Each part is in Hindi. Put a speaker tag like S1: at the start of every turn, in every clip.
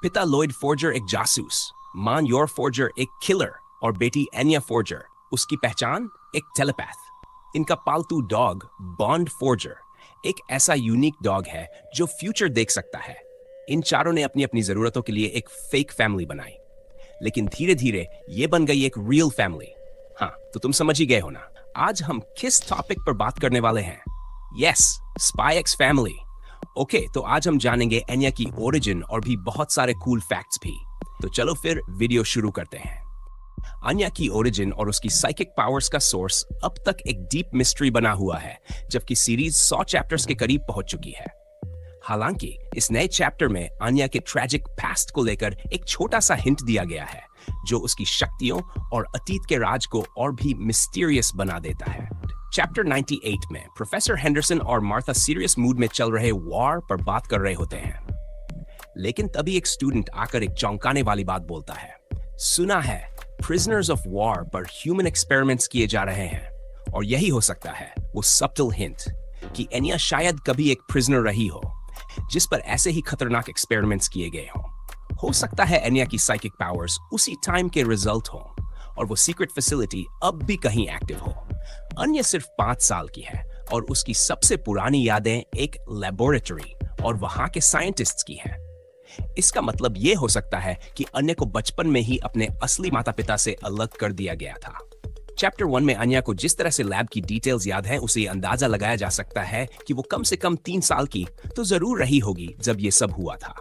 S1: पिता लॉयड फोर्जर एक जासूस, मां योर फोर्जर एक किलर और बेटी एनिया फोर्जर उसकी पहचान एक टेलीपैथ। इनका पालतू डॉग बॉन्ड फोर्जर एक ऐसा यूनिक डॉग है जो फ्यूचर देख सकता है। इन चारों ने अपनी अपनी जरूरतों के लिए एक फेक फैमिली बनाई, लेकिन धीरे धीरे ये बन गई एक रियल फैमिली। हाँ, तो तुम समझ ही गए हो ना आज हम किस टॉपिक पर बात करने वाले हैं। Yes, spy x family. Okay, तो आज हम जानेंगे एनिया की ओरिजिन और भी बहुत सारे कूल फैक्ट्स भी। तो चलो फिर वीडियो शुरू करते हैं। आन्या की ओरिजिन और उसकी साइकिक पावर्स का सोर्स अब तक एक डीप मिस्ट्री बना हुआ है, जबकि सीरीज 100 चैप्टर्स के करीब पहुंच चुकी है। हालांकि इस नए चैप्टर में आन्या के ट्रैजिक पास्ट को लेकर एक छोटा सा हिंट दिया गया है, जो उसकी शक्तियों और अतीत के राज को और भी मिस्टीरियस बना देता है। चैप्टर 98 में प्रोफेसर हेंडरसन और मार्था सीरियस मूड में चल रहे वॉर पर बात कर रहे होते हैं, लेकिन तभी एक स्टूडेंट आकर एक चौंकाने वाली बात बोलता है। सुना है प्रिजनर्स ऑफ वॉर पर ह्यूमन एक्सपेरिमेंट्स किए जा रहे हैं, और यही हो सकता है वो सबटल हिंट कि एनिया शायद कभी एक प्रिजनर रही हो, जिस पर ऐसे ही खतरनाक एक्सपेरिमेंट्स किए गए हों। हो सकता है एनिया की साइकिक पावर्स उसी टाइम के रिजल्ट हों, और वो सीक्रेट फैसिलिटी अब भी कहीं एक्टिव हो। अन्य सिर्फ 5 साल की है और उसकी सबसे पुरानी यादें एक लेबोरेटरी और वहां के साइंटिस्ट्स की हैं। इसका मतलब यह हो सकता है कि अन्य को बचपन में ही अपने असली माता पिता से अलग कर दिया गया था। चैप्टर 1 में अन्या को जिस तरह से लैब की डिटेल्स याद है, उसे अंदाजा लगाया जा सकता है कि वो कम से कम 3 साल की तो जरूर रही होगी जब ये सब हुआ था।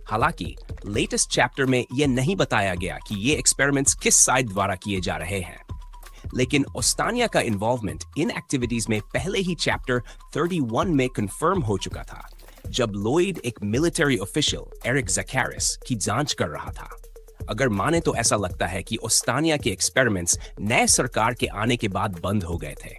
S1: हालांकि लेटेस्ट चैप्टर में यह नहीं बताया गया कि ये एक्सपेरिमेंट्स किस साइड द्वारा किए जा रहे हैं, लेकिन ओस्तानिया का इन्वॉल्वमेंट इन एक्टिविटीज में पहले ही चैप्टर 31 में कंफर्म हो चुका था, जब लॉयड एक मिलिट्री ऑफिशियल एरिक ज़ैकारिस की जांच कर रहा था। अगर माने तो ऐसा लगता है कि ओस्तानिया के एक्सपेरिमेंट्स नए सरकार के आने के बाद बंद हो गए थे,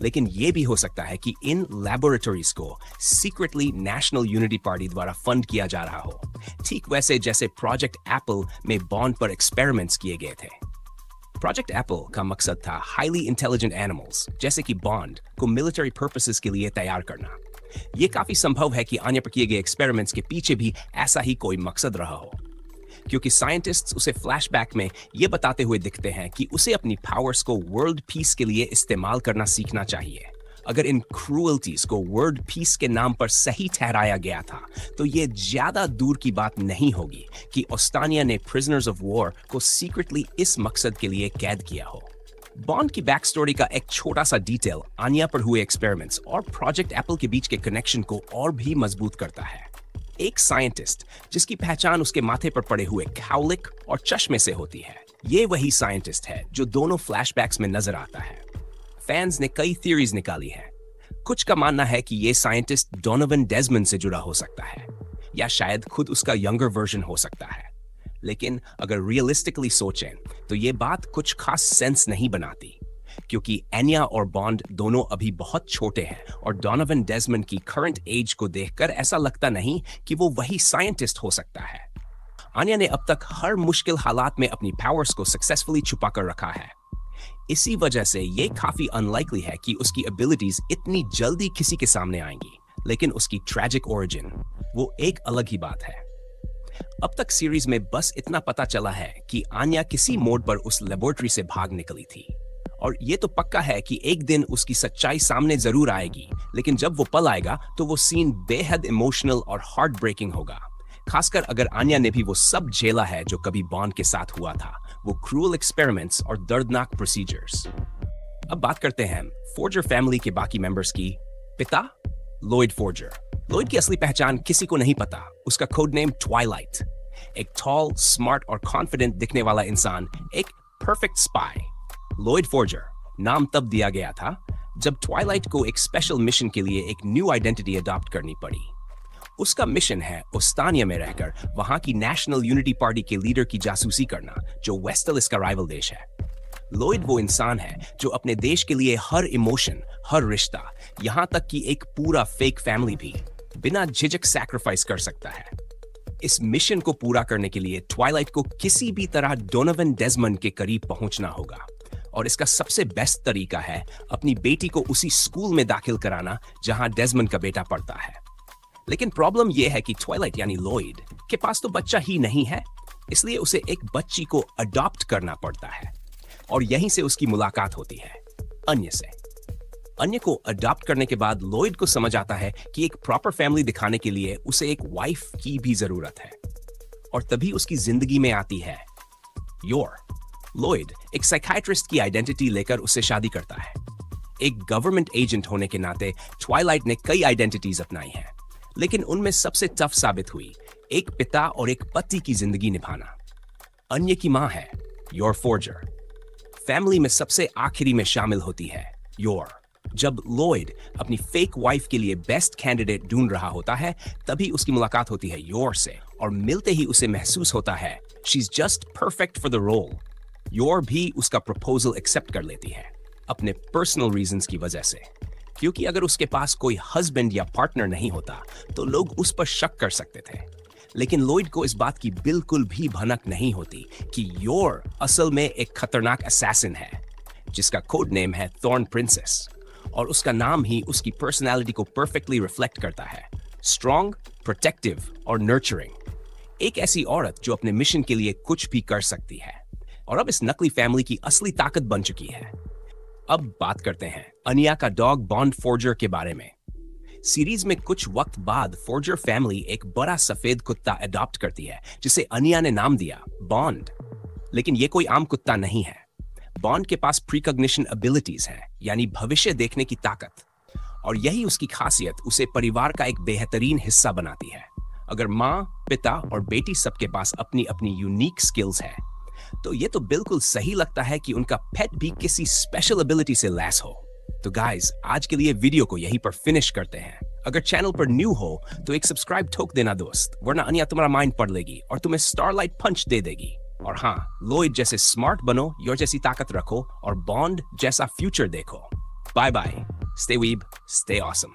S1: लेकिन यह भी हो सकता है कि इन लैबोरेटरीज को सीक्रेटली नेशनल यूनिटी पार्टी द्वारा फंड किया जा रहा हो, ठीक वैसे जैसे प्रोजेक्ट एप्पल में बॉन्ड पर एक्सपेरिमेंट्स किए गए थे। प्रोजेक्ट एप्पल का मकसद था हाईली इंटेलिजेंट एनिमल्स जैसे कि बॉन्ड को मिलिट्री पर्पसेस के लिए तैयार करना। यह काफी संभव है कि आन्या पर किए गए एक्सपेरिमेंट्स के पीछे भी ऐसा ही कोई मकसद रहा हो, क्योंकि साइंटिस्ट्स उसे फ्लैशबैक में यह बताते हुए दिखते हैं कि उसे अपनी पावर्स को वर्ल्ड पीस के लिए इस्तेमाल करना सीखना चाहिए। अगर इन क्रूअल्टीज को वर्ल्ड पीस के नाम पर सही ठहराया गया था, तो यह ज्यादा दूर की बात नहीं होगी कि ओस्तानिया ने प्रिजनर्स ऑफ वॉर को सीक्रेटली इस मकसद के लिए कैद किया हो। बॉन्ड की बैक स्टोरी का एक छोटा सा डिटेल आन्या पर हुए एक्सपेरिमेंट्स और प्रोजेक्ट एप्पल के बीच के कनेक्शन को और भी मजबूत करता है। एक साइंटिस्ट जिसकी पहचान उसके माथे पर पड़े हुए काउलिक और चश्मे से होती है, ये वही साइंटिस्ट है जो दोनों फ्लैशबैक्स में नजर आता है। फैंस ने कई थियरीज निकाली हैं। कुछ का मानना है कि ये साइंटिस्ट डोनोवन डेजमंड से जुड़ा हो सकता है, या शायद खुद उसका यंगर वर्जन हो सकता है। लेकिन अगर रियलिस्टिकली सोचें तो ये बात कुछ खास सेंस नहीं बनाती, क्योंकि एनिया और बॉन्ड दोनों अभी बहुत छोटे हैं, और डोनोवन डेजमंड की करंट एज को देखकर ऐसा लगता नहीं कि वो वही साइंटिस्ट हो सकता है। आन्या ने अब तक हर मुश्किल हालात में अपनी पावर्स को सक्सेसफुली छुपा कर रखा है। इसी वजह से ये काफी अनलाइकली है कि उसकी एबिलिटीज इतनी जल्दी किसी के सामने आएंगी, लेकिन उसकी ट्रैजिक ओरिजिन वो एक अलग ही बात है। अब तक सीरीज में बस इतना पता चला है कि आन्या किसी मोड़ पर उस लेबोरेटरी से भाग निकली थी, और ये तो पक्का है कि एक दिन उसकी सच्चाई सामने जरूर आएगी, लेकिन जब वो पल आएगा तो वो सीन बेहद इमोशनल और हार्ट ब्रेकिंग होगा, खासकर अगर आन्या ने भी वो सब झेला है जो कभी बॉन्ड के साथ हुआ था, वो क्रूअल एक्सपेरिमेंट्स और दर्दनाक प्रोसीजर्स। अब बात करते हैं फोर्जर फैमिली के बाकी मेंबर्स की। पिता लॉयड फोर्जर। लॉयड की असली पहचान किसी को नहीं पता। उसका कोड नेम ट्वाइलाइट। एक टॉल, स्मार्ट और कॉन्फिडेंट दिखने वाला इंसान, एक परफेक्ट स्पाई। लॉयड फोर्जर नाम तब दिया गया था जब ट्वाइलाइट को एक स्पेशल मिशन के लिए एक न्यू आइडेंटिटी अडॉप्ट करनी पड़ी। उसका मिशन है ओस्तानिया में रहकर वहां की नेशनल यूनिटी पार्टी के लीडर की जासूसी करना, जो वेस्टलिस का राइवल देश है। लॉयड वो इंसान है जो अपने देश के लिए हर इमोशन, हर रिश्ता, यहां तक कि एक पूरा फेक फैमिली भी बिना झिझक सैक्रिफाइस कर सकता है। इस मिशन को पूरा करने के लिए ट्वाइलाइट को किसी भी तरह डोनोवन डेजमंड के करीब पहुंचना होगा, और इसका सबसे बेस्ट तरीका है अपनी बेटी को उसी स्कूल में दाखिल कराना जहां डेजमंड का बेटा पढ़ता है। लेकिन प्रॉब्लम यह है कि ट्वाइलाइट यानी लॉयड के पास तो बच्चा ही नहीं है, इसलिए उसे एक बच्ची को अडॉप्ट करना पड़ता है और यहीं से उसकी मुलाकात होती है अन्य से। अन्य को अडॉप्ट करने के बाद लॉयड को समझ आता है कि एक प्रॉपर फैमिली दिखाने के लिए उसे एक वाइफ की भी जरूरत है और तभी उसकी जिंदगी में आती है योर। लॉयड एक साइकियाट्रिस्ट की आइडेंटिटी लेकर उससे शादी करता है। एक गवर्नमेंट एजेंट होने के नाते ट्वाइलाइट ने कई आइडेंटिटीज अपनाई हैं, लेकिन उनमें सबसे टफ साबित हुई एक पिता और एक पति की जिंदगी निभाना। अन्य की मां है योर फोर्जर। फैमिली में सबसे आखिरी में शामिल होती है योर। जब लॉयड अपनी फेक वाइफ के लिए बेस्ट कैंडिडेट ढूंढ रहा होता है, तभी उसकी मुलाकात होती है योर से और मिलते ही उसे महसूस होता है she is just perfect for the role. Your भी उसका प्रपोजल एक्सेप्ट कर लेती है अपने पर्सनल रीजंस की वजह से, क्योंकि अगर उसके पास कोई हस्बैंड या पार्टनर नहीं होता तो लोग उस पर शक कर सकते थे। लेकिन लॉयड को इस बात की बिल्कुल भी भनक नहीं होती कि योर असल में एक खतरनाक असैसिन है जिसका कोड नेम है थॉर्न प्रिंसेस, और उसका नाम ही उसकी पर्सनालिटी को परफेक्टली रिफ्लेक्ट करता है, स्ट्रॉन्ग, प्रोटेक्टिव और नर्चरिंग। एक ऐसी औरत जो अपने मिशन के लिए कुछ भी कर सकती है और अब इस नकली फैमिली की असली ताकत बन चुकी है। अब बात करते हैं अनिया का डॉग बॉन्ड फोर्जर के बारे में। सीरीज में कुछ वक्त बाद फोर्जर फैमिली एक बड़ा सफेद कुत्ता अडॉप्ट करती है जिसे अनिया ने नाम दिया बॉन्ड। लेकिन ये कोई आम कुत्ता नहीं है। बॉन्ड के पास प्रीकॉग्निशन एबिलिटीज हैं, यानी भविष्य देखने की ताकत, और यही उसकी खासियत उसे परिवार का एक बेहतरीन हिस्सा बनाती है। अगर माँ, पिता और बेटी सबके पास अपनी अपनी यूनिक स्किल्स है तो ये तो बिल्कुल सही लगता है कि उनका पेट भी किसी स्पेशल एबिलिटी से लैस हो। तो गाइस, आज के लिए वीडियो को यहीं पर फिनिश करते हैं। अगर चैनल पर न्यू हो तो एक सब्सक्राइब ठोक देना दोस्त, वरना अनिया तुम्हारा माइंड पढ़ लेगी और तुम्हें स्टारलाइट पंच दे देगी। और हाँ, लॉयड जैसे स्मार्ट बनो, योर जैसी ताकत रखो और बॉन्ड जैसा फ्यूचर देखो। Bye bye, stay weeb, stay awesome.